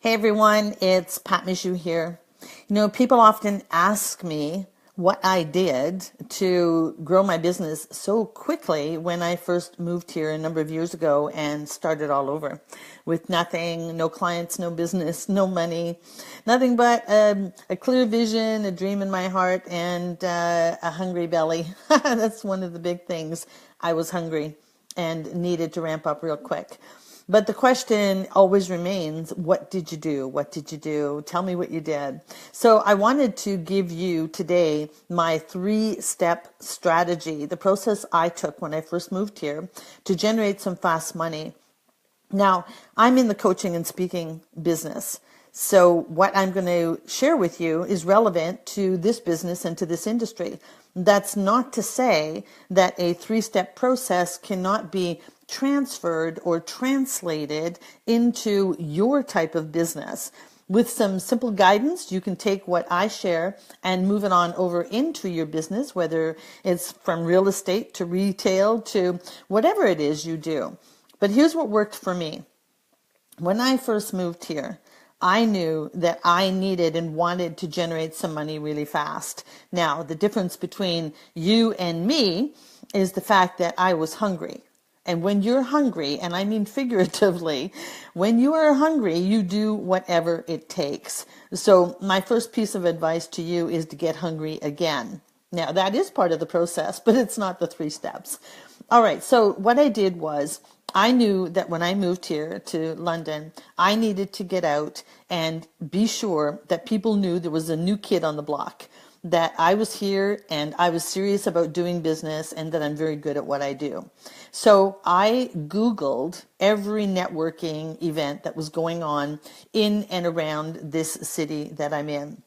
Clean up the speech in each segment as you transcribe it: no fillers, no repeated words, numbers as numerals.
Hey everyone, it's Pat Michaud here. People often ask me what I did to grow my business so quickly when I first moved here a number of years ago and started all over with nothing, no clients, no business, no money, nothing but a clear vision, a dream in my heart, and a hungry belly. That's one of the big things. I was hungry and needed to ramp up real quick. But the question always remains, what did you do? What did you do? Tell me what you did. So I wanted to give you today my 3-step strategy, the process I took when I first moved here to generate some fast money. Now, I'm in the coaching and speaking business. So what I'm going to share with you is relevant to this business and to this industry. That's not to say that a 3-step process cannot be transferred or translated into your type of business. With some simple guidance, you can take what I share and move it on over into your business, whether it's from real estate to retail to whatever it is you do. But here's what worked for me. When I first moved here, I knew that I needed and wanted to generate some money really fast. Now, the difference between you and me is the fact that I was hungry. And when you're hungry, and I mean figuratively, when you are hungry, you do whatever it takes. So my first piece of advice to you is to get hungry again. Now, that is part of the process, but it's not the 3 steps. All right, so what I did was I knew that when I moved here to London, I needed to get out and be sure that people knew there was a new kid on the block, that I was here and I was serious about doing business and that I'm very good at what I do. So I Googled every networking event that was going on in and around this city that I'm in.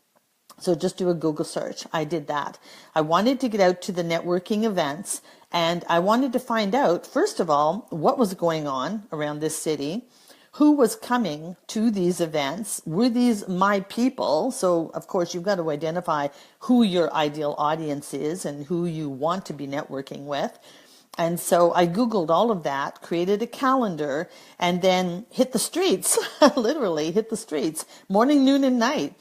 So just do a Google search. I did that. I wanted to get out to the networking events and I wanted to find out, first of all, what was going on around this city, who was coming to these events, were these my people? So of course you've got to identify who your ideal audience is and who you want to be networking with. And so I Googled all of that, created a calendar, and then hit the streets, literally hit the streets, morning, noon, and night.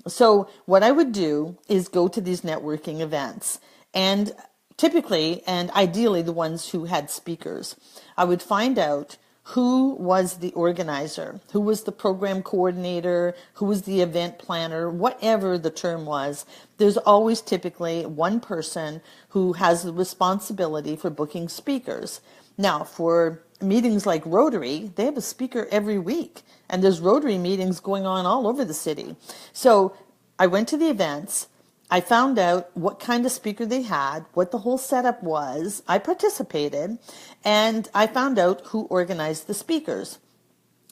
So what I would do is go to these networking events, and typically and ideally the ones who had speakers. I would find out who was the organizer, who was the program coordinator, who was the event planner, whatever the term was. There's always typically one person who has the responsibility for booking speakers. Now, for meetings like Rotary, they have a speaker every week, and there's Rotary meetings going on all over the city. So I went to the events. I found out what kind of speaker they had, what the whole setup was. I participated, and I found out who organized the speakers.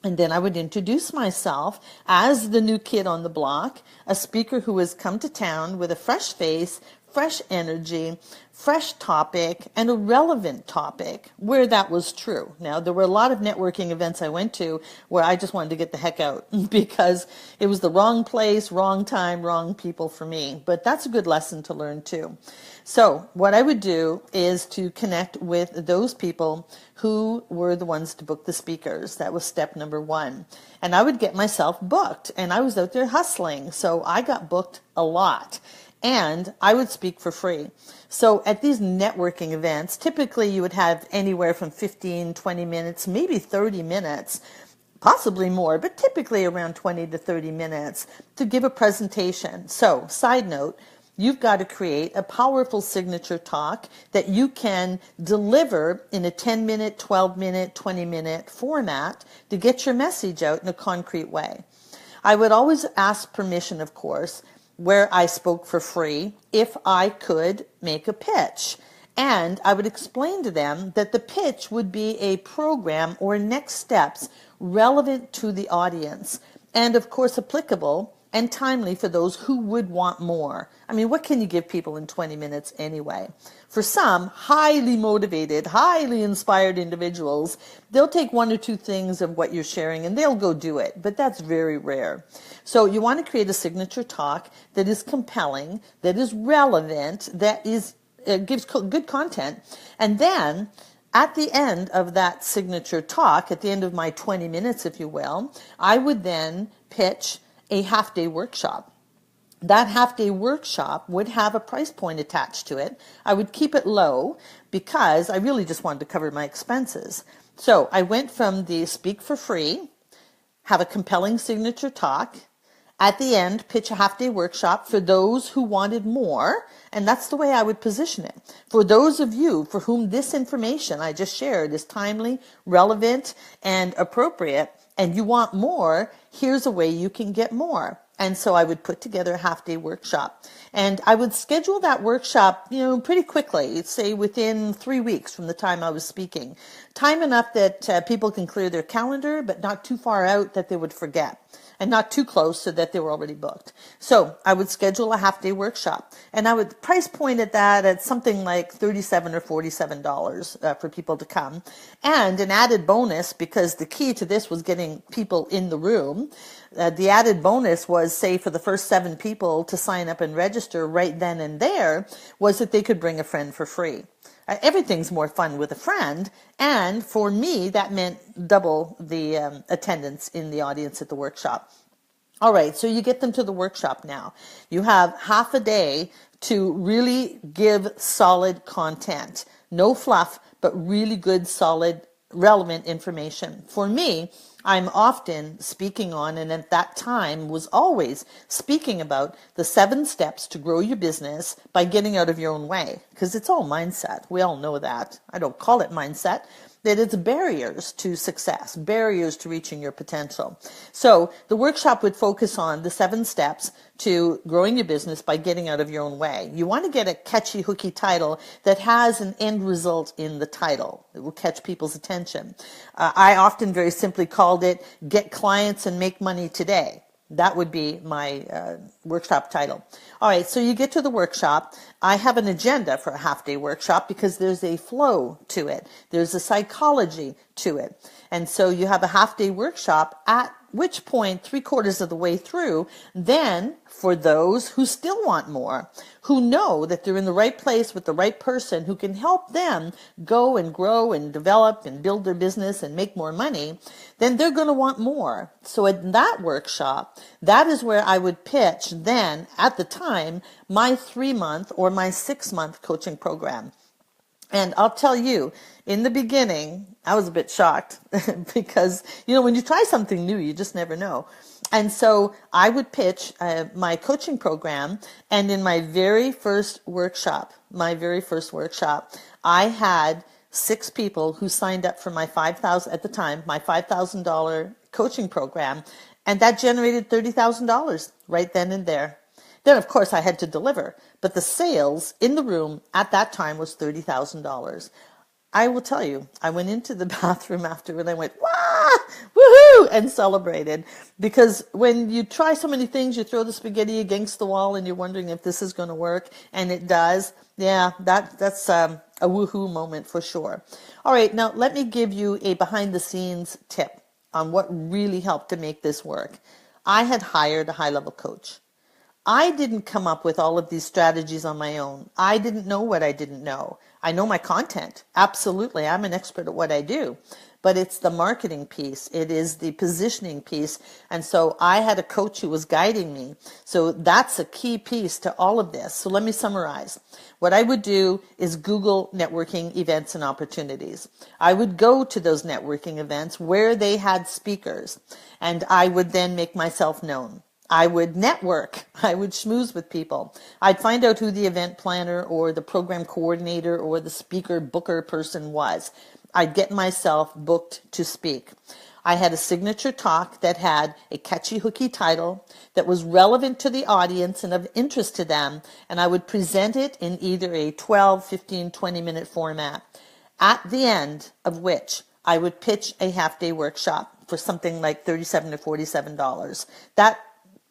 And then I would introduce myself as the new kid on the block, a speaker who has come to town with a fresh face, fresh energy, fresh topic, and a relevant topic where that was true. Now, there were a lot of networking events I went to where I just wanted to get the heck out because it was the wrong place, wrong time, wrong people for me. But that's a good lesson to learn too. So what I would do is to connect with those people who were the ones to book the speakers. That was step number 1. And I would get myself booked, and I was out there hustling. So I got booked a lot. And I would speak for free. So at these networking events, typically you would have anywhere from 15, 20 minutes, maybe 30 minutes, possibly more, but typically around 20 to 30 minutes to give a presentation. So, side note, you've got to create a powerful signature talk that you can deliver in a 10-minute, 12-minute, 20-minute format to get your message out in a concrete way. I would always ask permission, of course, where I spoke for free, if I could make a pitch. And I would explain to them that the pitch would be a program or next steps relevant to the audience and, of course, applicable and timely for those who would want more. I mean, what can you give people in 20 minutes anyway? For some highly motivated, highly inspired individuals, they'll take 1 or 2 things of what you're sharing and they'll go do it, but that's very rare. So you want to create a signature talk that is compelling, that is relevant, that is gives good content, and then At the end of that signature talk, at the end of my 20 minutes, if you will, I would then pitch a half-day workshop. That half-day workshop would have a price point attached to it. I would keep it low because I really just wanted to cover my expenses. So I went from the speak for free, have a compelling signature talk, at the end, pitch a half-day workshop for those who wanted more, and that's the way I would position it. For those of you for whom this information I just shared is timely, relevant, and appropriate, and you want more, here's a way you can get more. And so I would put together a half-day workshop. And I would schedule that workshop, pretty quickly, say within 3 weeks from the time I was speaking. Time enough that people can clear their calendar, but not too far out that they would forget, and not too close so that they were already booked. So I would schedule a half-day workshop, and I would price point at that at something like $37 or $47 for people to come. And an added bonus, because the key to this was getting people in the room, the added bonus was, say, for the first 7 people to sign up and register right then and there, was that they could bring a friend for free. Everything's more fun with a friend, and for me, that meant double the attendance in the audience at the workshop. All right, so you get them to the workshop now. You have half a day to really give solid content. No fluff, but really good, solid, relevant information. For me, I'm often speaking on, and at that time was always speaking about, the 7 steps to grow your business by getting out of your own way. Because it's all mindset. We all know that. I don't call it mindset. That it's barriers to success, barriers to reaching your potential. So the workshop would focus on the 7 steps to growing your business by getting out of your own way. You want to get a catchy, hooky title that has an end result in the title. It will catch people's attention. I often very simply called it, Get Clients and Make Money Today. That would be my workshop title. All right, so you get to the workshop. I have an agenda for a half-day workshop because there's a flow to it. There's a psychology to it. And so you have a half-day workshop, at which point, 3/4 of the way through, then for those who still want more, who know that they're in the right place with the right person who can help them go and grow and develop and build their business and make more money, then they're going to want more. So in that workshop, that is where I would pitch then, at the time, my 3-month or my 6-month coaching program. And I'll tell you, in the beginning, I was a bit shocked because, when you try something new, you just never know. And so I would pitch my coaching program, and in my very first workshop, I had 6 people who signed up for my $5,000 coaching program, and that generated $30,000 right then and there. Then, of course, I had to deliver, but the sales in the room at that time was $30,000. I will tell you, I went into the bathroom after and I went, wah, woohoo, and celebrated. Because when you try so many things, you throw the spaghetti against the wall and you're wondering if this is going to work, and it does. Yeah, that's a woohoo moment for sure. All right, now let me give you a behind-the-scenes tip on what really helped to make this work. I had hired a high-level coach. I didn't come up with all of these strategies on my own. I didn't know what I didn't know. I know my content. Absolutely. I'm an expert at what I do. But it's the marketing piece. It is the positioning piece. And so I had a coach who was guiding me. So that's a key piece to all of this. So let me summarize. What I would do is Google networking events and opportunities. I would go to those networking events where they had speakers, and I would then make myself known. I would network. I would schmooze with people. I'd find out who the event planner or the program coordinator or the speaker booker person was. I'd get myself booked to speak. I had a signature talk that had a catchy, hooky title that was relevant to the audience and of interest to them, and I would present it in either a 12, 15, 20-minute format, at the end of which I would pitch a half-day workshop for something like $37 to $47. That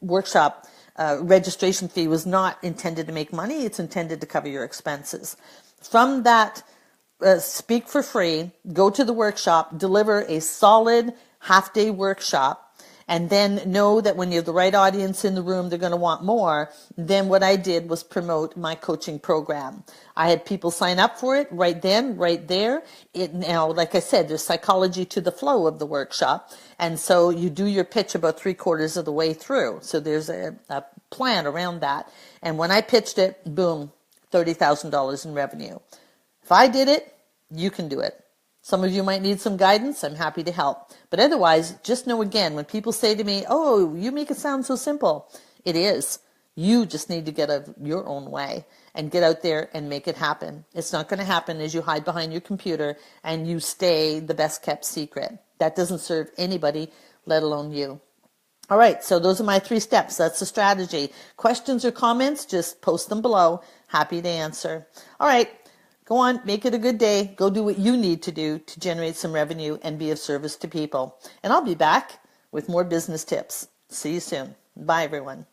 workshop registration fee was not intended to make money. It's intended to cover your expenses. From that, speak for free, go to the workshop, deliver a solid half-day workshop, and then know that when you have the right audience in the room, they're going to want more. Then what I did was promote my coaching program. I had people sign up for it right then, right there. It now, like I said, there's psychology to the flow of the workshop. And so you do your pitch about 3/4 of the way through. So there's a plan around that. And when I pitched it, boom, $30,000 in revenue. If I did it, you can do it. Some of you might need some guidance. I'm happy to help. But otherwise, just know again, when people say to me, oh, you make it sound so simple, it is. You just need to get out of your own way and get out there and make it happen. It's not going to happen as you hide behind your computer and you stay the best kept secret. That doesn't serve anybody, let alone you. All right, so those are my 3 steps. That's the strategy. Questions or comments, just post them below. Happy to answer. All right. Go on, make it a good day. Go do what you need to do to generate some revenue and be of service to people. And I'll be back with more business tips. See you soon. Bye, everyone.